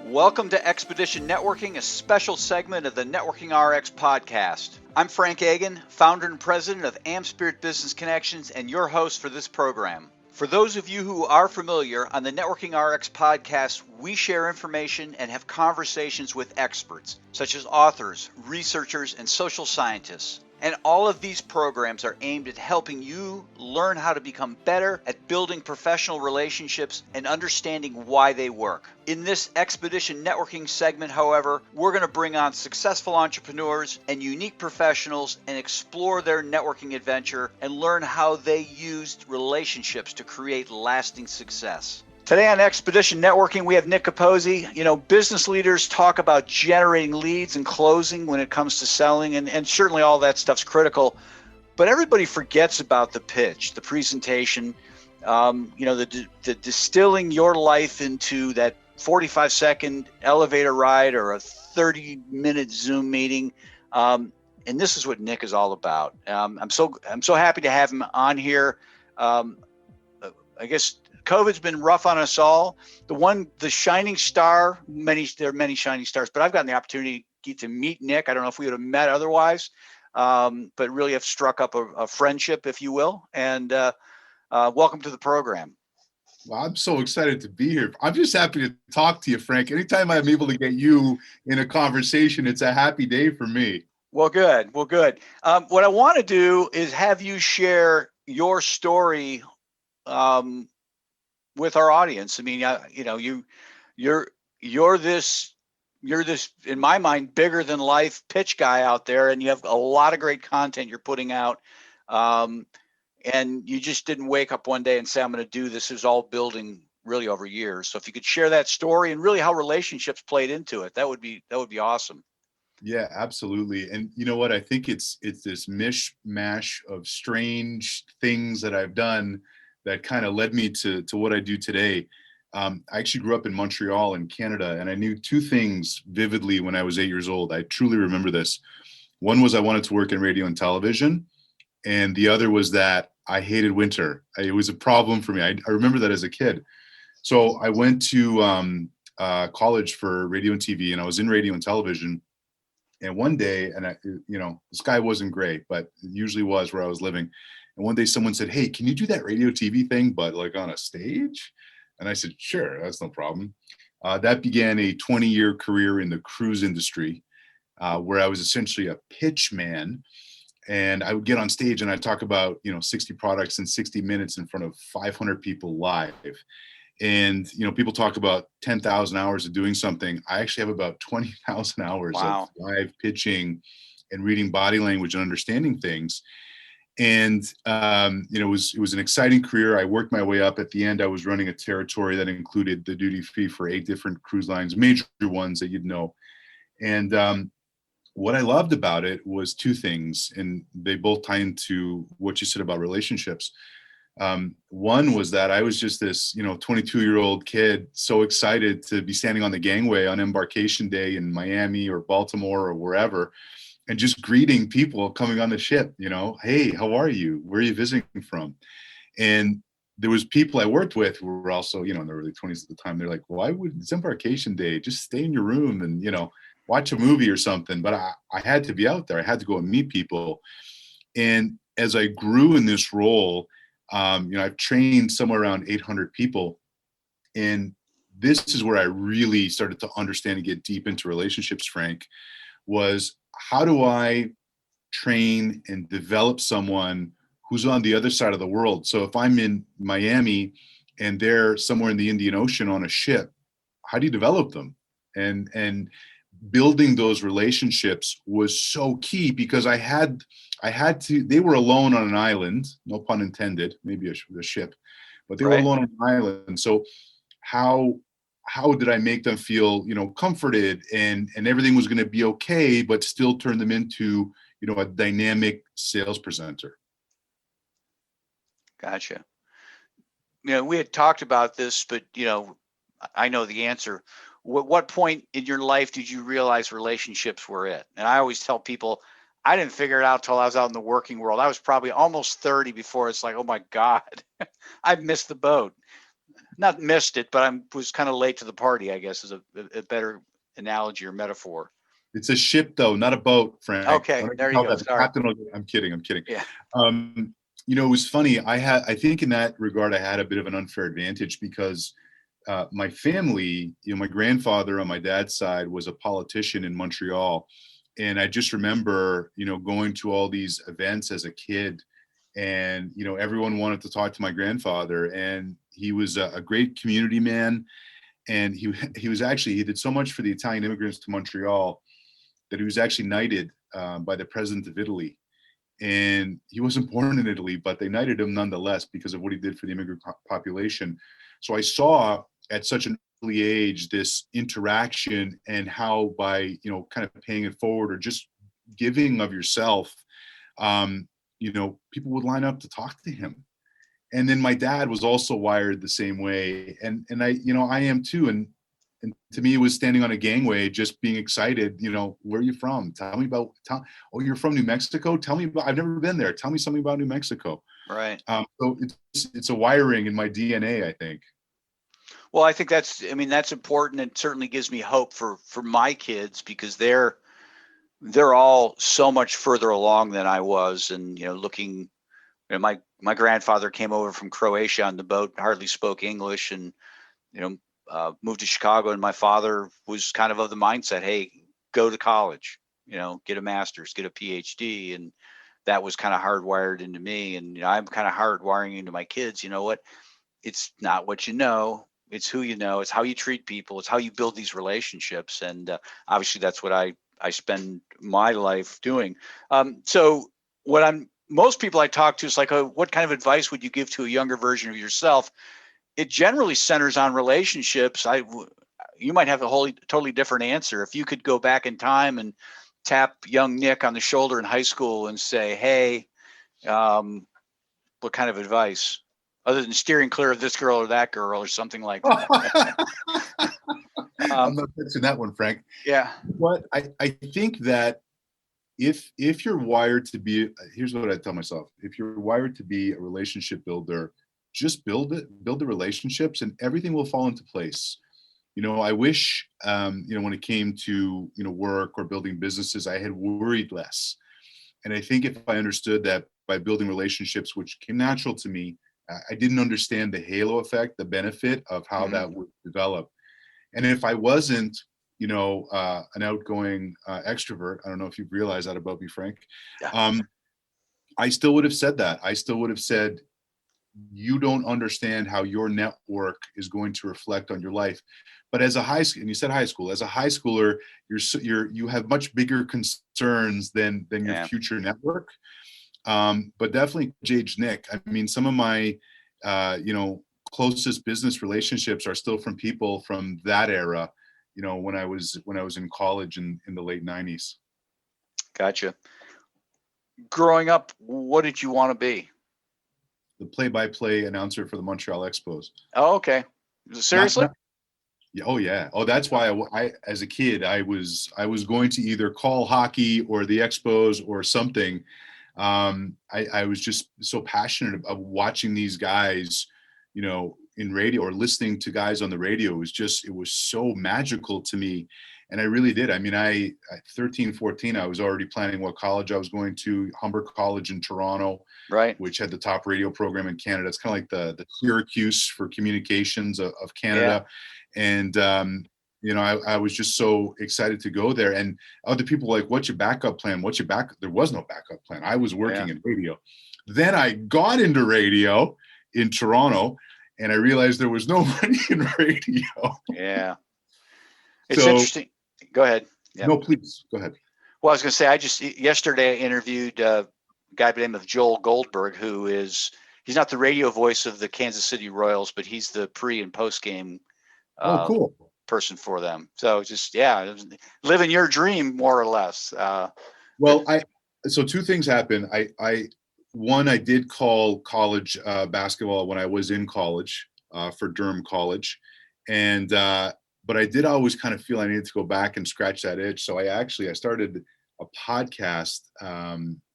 Welcome to Expedition Networking, a special segment of the Networking RX podcast. I'm Frank Agan, founder and president of AmSpirit Business Connections, and your host for this program. For those of you who are familiar, on the Networking RX podcast, we share information and have conversations with experts, such as authors, researchers, and social scientists. And all of these programs are aimed at helping you learn how to become better at building professional relationships and understanding why they work. In this Expedition Networking segment, however, we're going to bring on successful entrepreneurs and unique professionals and explore their networking adventure and learn how they used relationships to create lasting success. Today on Expedition Networking, we have Nick Capozzi. You know, business leaders talk about generating leads and closing when it comes to selling, and certainly all that stuff's critical. But everybody forgets about the pitch, the presentation, the distilling your life into that 45-second elevator ride or a 30-minute Zoom meeting. And this is what Nick is all about. I'm so happy to have him on here. I guess COVID's been rough on us all. The shining star, there are many shining stars, but I've gotten the opportunity to meet Nick. I don't know if we would have met otherwise, but really have struck up a friendship, if you will. And welcome to the program. Well, I'm so excited to be here. I'm just happy to talk to you, Frank. Anytime I'm able to get you in a conversation, it's a happy day for me. Well, good. What I want to do is have you share your story with our audience. I mean, you're this, in my mind, bigger than life pitch guy out there, and you have a lot of great content you're putting out. And you just didn't wake up one day and say, I'm going to do this. Is all building really over years. So if you could share that story and really how relationships played into it, that would be awesome. Yeah, absolutely. And you know what? I think it's this mishmash of strange things that I've done that kind of led me to what I do today. I actually grew up in Montreal in Canada, and I knew two things vividly when I was 8 years old. I truly remember this. One was I wanted to work in radio and television, and the other was that I hated winter. It was a problem for me. I remember that as a kid. So I went to college for radio and TV, and I was in radio and television. And one day, and the sky wasn't great, but it usually was where I was living. And one day someone said, hey, can you do that radio TV thing, but like on a stage? And I said, sure, that's no problem. That began a 20-year career in the cruise industry, where I was essentially a pitch man. And I would get on stage and I'd talk about, 60 products in 60 minutes in front of 500 people live. And, people talk about 10,000 hours of doing something. I actually have about 20,000 hours of live pitching and reading body language and understanding things. And, it was an exciting career. I worked my way up. At the end, I was running a territory that included the duty free for 8 different cruise lines, major ones that you'd know. And what I loved about it was two things, and they both tie into what you said about relationships. One was that I was just this, 22-year-old kid, so excited to be standing on the gangway on embarkation day in Miami or Baltimore or wherever, and just greeting people coming on the ship, hey, how are you? Where are you visiting from? And there was people I worked with who were also, in their early 20s at the time. They're like, why would it's embarkation day? Just stay in your room and, watch a movie or something. But I had to be out there. I had to go and meet people. And as I grew in this role, I've trained somewhere around 800 people. And this is where I really started to understand and get deep into relationships, Frank, was how do I train and develop someone who's on the other side of the world? So if I'm in Miami and they're somewhere in the Indian Ocean on a ship, how do you develop them? And building those relationships was so key, because I had to, they were alone on an island, no pun intended, maybe a ship, but they were alone on an island. So how did I make them feel, comforted and everything was going to be okay, but still turn them into, a dynamic sales presenter? Gotcha. We had talked about this, but, I know the answer. What point in your life did you realize relationships were it? And I always tell people, I didn't figure it out till I was out in the working world. I was probably almost 30 before it's like, oh my God, I've missed the boat. not missed it, but I was kind of late to the party, I guess is a better analogy or metaphor. It's a ship though, not a boat, Frank. Okay, Don't there you tell go. that. The Sorry. captain will, I'm kidding. I'm kidding. Yeah. It was funny. I think in that regard, I had a bit of an unfair advantage because my family, my grandfather on my dad's side was a politician in Montreal. And I just remember, going to all these events as a kid, and, everyone wanted to talk to my grandfather, and he was a great community man. And he did so much for the Italian immigrants to Montreal that he was actually knighted by the president of Italy. And he wasn't born in Italy, but they knighted him nonetheless because of what he did for the immigrant population. So I saw at such an early age this interaction, and how by kind of paying it forward or just giving of yourself, people would line up to talk to him. And then my dad was also wired the same way, and I am too. And to me, it was standing on a gangway, just being excited. Where are you from? Tell me about. Oh, you're from New Mexico. Tell me about. I've never been there. Tell me something about New Mexico. Right. So it's a wiring in my DNA, I think. Well, I think that's important. It certainly gives me hope for my kids, because they're all so much further along than I was. And, looking, my grandfather came over from Croatia on the boat, hardly spoke English, and, moved to Chicago. And my father was kind of the mindset, hey, go to college, get a master's, get a PhD. And that was kind of hardwired into me. And, I'm kind of hardwiring into my kids. You know what? It's not what you know. It's who you know. It's how you treat people. It's how you build these relationships. And obviously, that's what I spend my life doing. So most people I talk to is like, oh, what kind of advice would you give to a younger version of yourself? It generally centers on relationships. You might have a totally different answer. If you could go back in time and tap young Nick on the shoulder in high school and say, hey, what kind of advice? Other than steering clear of this girl or that girl or something like that. I'm not fixing that one, Frank. Yeah. But I think that if you're wired to be, here's what I tell myself: if you're wired to be a relationship builder, just build the relationships, and everything will fall into place. I wish, when it came to work or building businesses, I had worried less. And I think if I understood that by building relationships, which came natural to me, I didn't understand the halo effect, the benefit of how that would develop. And if I wasn't, an outgoing extrovert, I don't know if you've realized that about me, Frank. Yeah. I still would have said that. I still would have said, you don't understand how your network is going to reflect on your life. But as a high school, and you said high school, as a high schooler, you have much bigger concerns than your future network. But definitely Jage Nick. I mean, some of my, closest business relationships are still from people from that era, when I was in college in the late 90s. Gotcha. Growing up, what did you want to be? The play-by-play announcer for the Montreal Expos. Oh, okay. Seriously? Yeah. Oh, yeah. Oh, that's why I as a kid, I was going to either call hockey or the Expos or something. I was just so passionate about watching these guys, in radio or listening to guys on the radio. It was so magical to me. And I really did. I mean, at 13, 14, I was already planning what college I was going to. Humber College in Toronto, right, which had the top radio program in Canada. It's kind of like the Syracuse for communications of Canada. Yeah. And, I was just so excited to go there. And other people were like, what's your backup plan? There was no backup plan. I was working in radio. Then I got into radio in Toronto, and I realized there was nobody in radio. Yeah. It's interesting. Go ahead. Yep. No, please go ahead. Well, I was going to say, yesterday I interviewed a guy by the name of Joel Goldberg, he's not the radio voice of the Kansas City Royals, but he's the pre and post game cool person for them. So just, living your dream more or less. So two things happened. I did call college basketball when I was in college for Durham College. And, but I did always kind of feel I needed to go back and scratch that itch. So I started a podcast,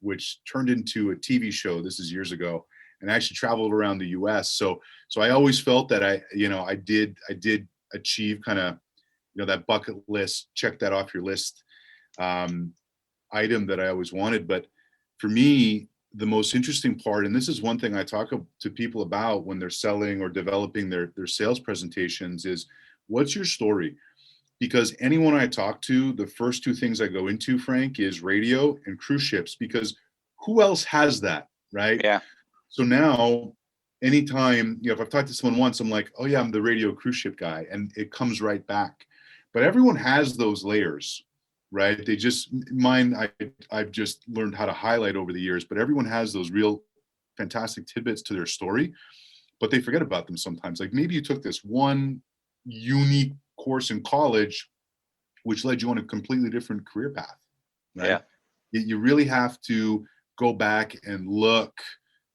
which turned into a TV show. This is years ago. and I actually traveled around the US. So I always felt that I did achieve kind of, that bucket list, check that off your list, um, item that I always wanted. But for me, the most interesting part, and this is one thing I talk to people about when they're selling or developing their sales presentations, is what's your story? Because anyone I talk to, the first two things I go into, Frank, is radio and cruise ships, because who else has that, right? Yeah. So now, anytime, if I've talked to someone once, I'm like, oh yeah, I'm the radio cruise ship guy, and it comes right back. But everyone has those layers, right? They just, mine, I've just learned how to highlight over the years, but everyone has those real fantastic tidbits to their story, but they forget about them sometimes. Like maybe you took this one unique course in college, which led you on a completely different career path, right? Yeah. You really have to go back and look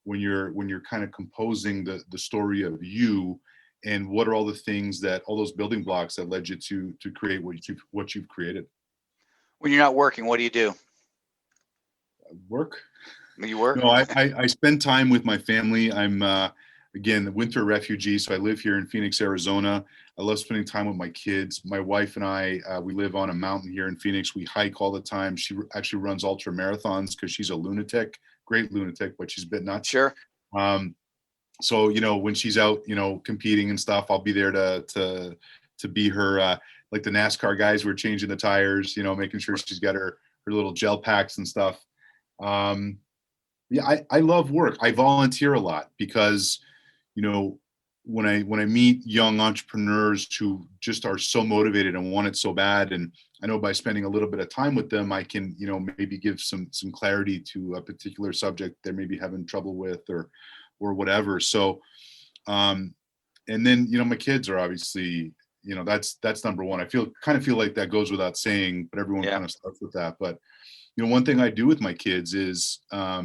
when you're kind of composing the story of you, and what are all the things, that all those building blocks that led you to create what you've created. When you're not working, what do you do? Work. You work? No, I spend time with my family. I'm again, a winter refugee, so I live here in Phoenix, Arizona. I love spending time with my kids. My wife and I, we live on a mountain here in Phoenix. We hike all the time. She actually runs ultra marathons because she's a lunatic, great lunatic, but she's a bit nuts. Sure. So when she's out, competing and stuff, I'll be there to be her, like the NASCAR guys who are changing the tires, making sure she's got her little gel packs and stuff. Yeah, I love work. I volunteer a lot because, when I meet young entrepreneurs who just are so motivated and want it so bad, and I know by spending a little bit of time with them, I can, maybe give some clarity to a particular subject they're maybe having trouble with, or whatever. So, and then, my kids are obviously, that's number one. I kind of feel like that goes without saying, but everyone kind of starts with that. But, one thing I do with my kids is, they're,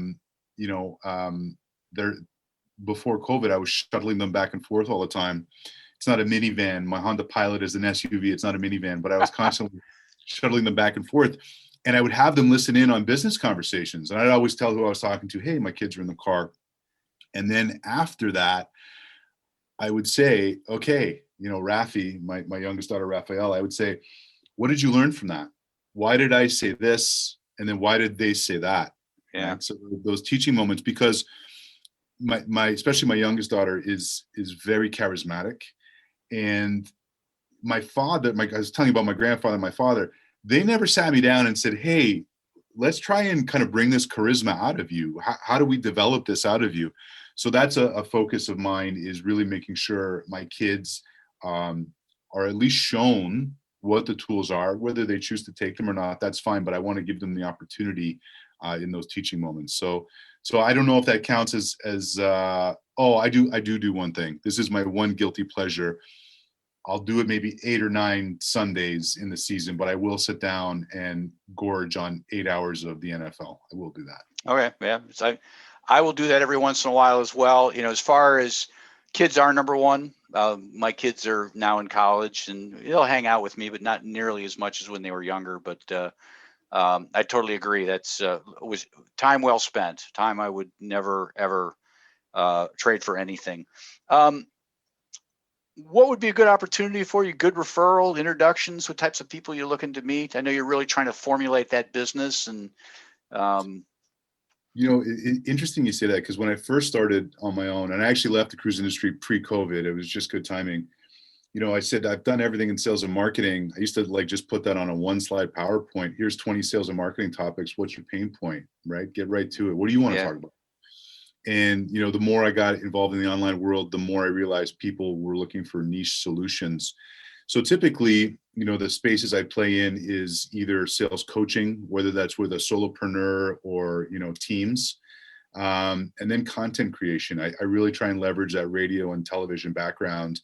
before COVID, I was shuttling them back and forth all the time. It's not a minivan. My Honda Pilot is an SUV. It's not a minivan, but I was constantly shuttling them back and forth. And I would have them listen in on business conversations. And I'd always tell who I was talking to, hey, my kids are in the car. And then after that, I would say, okay, Rafi, my youngest daughter, Raphael, I would say, what did you learn from that? Why did I say this? And then why did they say that? Yeah. Right? So those teaching moments, because my especially my youngest daughter is very charismatic, and my father, I was telling you about my grandfather and my father, they never sat me down and said, hey, let's try and kind of bring this charisma out of you. How do we develop this out of you? So that's a focus of mine, is really making sure my kids are at least shown what the tools are. Whether they choose to take them or not, that's fine, but I want to give them the opportunity in those teaching moments. So I don't know if that counts as I do one thing. This is my one guilty pleasure. I'll do it maybe 8 or 9 Sundays in the season, but I will sit down and gorge on 8 hours of the NFL. I will do that. Okay. Yeah. I will do that every once in a while as well. As far as kids are number one, my kids are now in college and they'll hang out with me, but not nearly as much as when they were younger. But I totally agree. That's was time well spent. Time I would never ever trade for anything. What would be a good opportunity for you? Good referral, introductions? What types of people you're looking to meet? I know you're really trying to formulate that business, and interesting you say that, because when I first started on my own, and I actually left the cruise industry pre-COVID, it was just good timing. I said, I've done everything in sales and marketing. I used to just put that on a 1-slide PowerPoint. Here's 20 sales and marketing topics. What's your pain point, right? Get right to it. What do you want to talk about? And, the more I got involved in the online world, the more I realized people were looking for niche solutions. So typically, the spaces I play in is either sales coaching, whether that's with a solopreneur or, teams, and then content creation. I really try and leverage that radio and television background,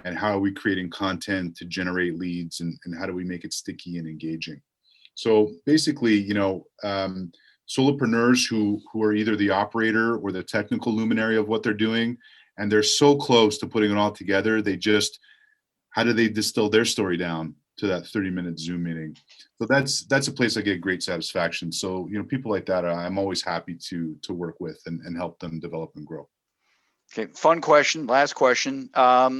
and how are we creating content to generate leads, and how do we make it sticky and engaging? So basically, solopreneurs who are either the operator or the technical luminary of what they're doing, and they're so close to putting it all together, how do they distill their story down to that 30-minute Zoom meeting? So that's a place I get great satisfaction. So people like that, I'm always happy to work with and help them develop and grow. Okay, fun question. Last question. How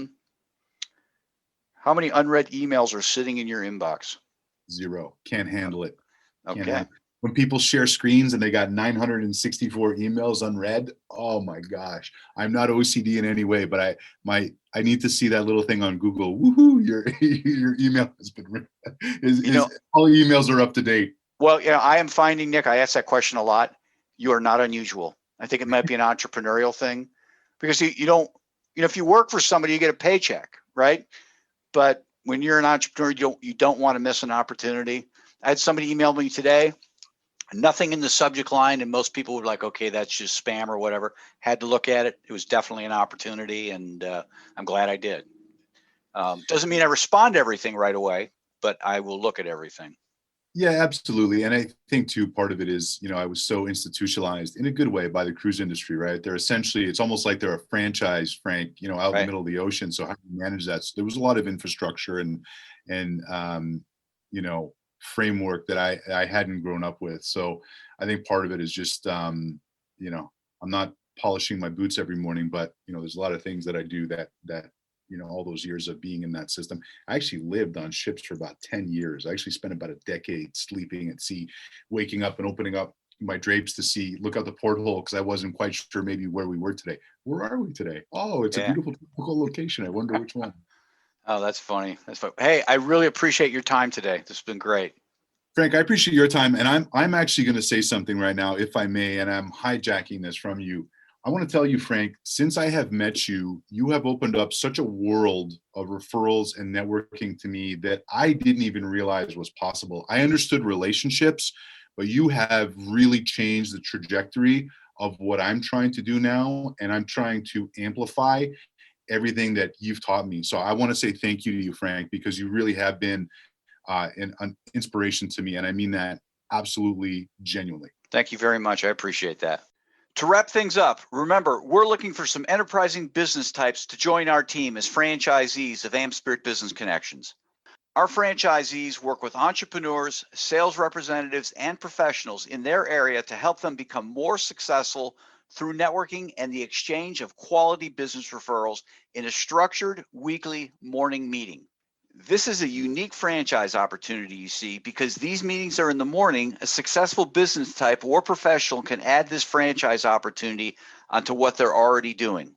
many unread emails are sitting in your inbox? 0. Can't handle it. Okay. When people share screens and they got 964 emails unread, oh my gosh. I'm not OCD in any way, but I need to see that little thing on Google. Woohoo! Your email has been read. All emails are up to date. Well, I am finding, Nick, I ask that question a lot. You are not unusual. I think it might be an entrepreneurial thing because you don't, if you work for somebody, you get a paycheck, right? But when you're an entrepreneur, you don't want to miss an opportunity. I had somebody email me today, nothing in the subject line, and most people were like, okay, that's just spam or whatever. Had to look at it. It was definitely an opportunity, and I'm glad I did. Doesn't mean I respond to everything right away, but I will look at everything. Yeah, absolutely. And I think too, part of it is, I was so institutionalized in a good way by the cruise industry, right? They're essentially, it's almost like they're a franchise, Frank, out in the middle of the ocean. So how do you manage that? So there was a lot of infrastructure and framework that I hadn't grown up with. So I think part of it is just, I'm not polishing my boots every morning, but, there's a lot of things that I do that all those years of being in that system. I actually lived on ships for about 10 years. I actually spent about a decade sleeping at sea, waking up and opening up my drapes to look out the porthole because I wasn't quite sure maybe where we were today. Where are we today? Oh, it's a beautiful tropical location. I wonder which one. Oh, that's funny. That's funny. Hey, I really appreciate your time today. This has been great. Frank, I appreciate your time. And I'm actually going to say something right now, if I may, and I'm hijacking this from you. I want to tell you, Frank, since I have met you, you have opened up such a world of referrals and networking to me that I didn't even realize was possible. I understood relationships, but you have really changed the trajectory of what I'm trying to do now. And I'm trying to amplify everything that you've taught me. So I want to say thank you to you, Frank, because you really have been an inspiration to me. And I mean that absolutely genuinely. Thank you very much. I appreciate that. To wrap things up, remember, we're looking for some enterprising business types to join our team as franchisees of AmSpirit Business Connections. Our franchisees work with entrepreneurs, sales representatives, and professionals in their area to help them become more successful through networking and the exchange of quality business referrals in a structured weekly morning meeting. This is a unique franchise opportunity, you see, because these meetings are in the morning. A successful business type or professional can add this franchise opportunity onto what they're already doing.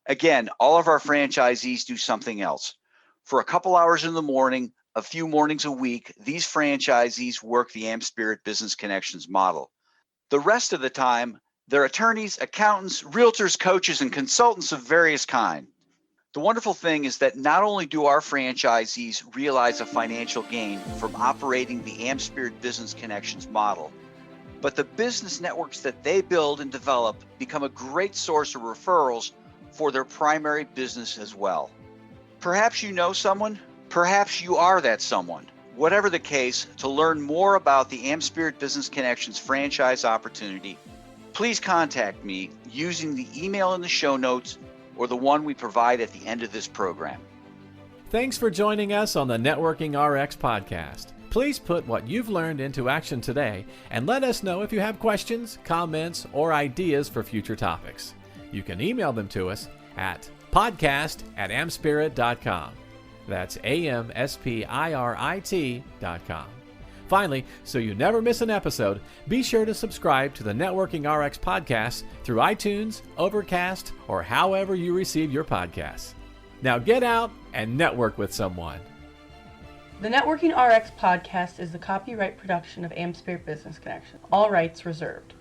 Again, all of our franchisees do something else. For a couple hours in the morning, a few mornings a week, these franchisees work the AmSpirit Business Connections model. The rest of the time, they're attorneys, accountants, realtors, coaches, and consultants of various kinds. The wonderful thing is that not only do our franchisees realize a financial gain from operating the AmSpirit Business Connections model, but the business networks that they build and develop become a great source of referrals for their primary business as well. Perhaps you know someone, perhaps you are that someone. Whatever the case, to learn more about the AmSpirit Business Connections franchise opportunity, please contact me using the email in the show notes or the one we provide at the end of this program. Thanks for joining us on the Networking RX podcast. Please put what you've learned into action today and let us know if you have questions, comments, or ideas for future topics. You can email them to us at podcast@amspirit.com. That's AmSpirit.com. Finally, so you never miss an episode, be sure to subscribe to the Networking RX podcast through iTunes, Overcast, or however you receive your podcasts. Now get out and network with someone. The Networking RX podcast is the copyright production of AmSpirit Business Connection. All rights reserved.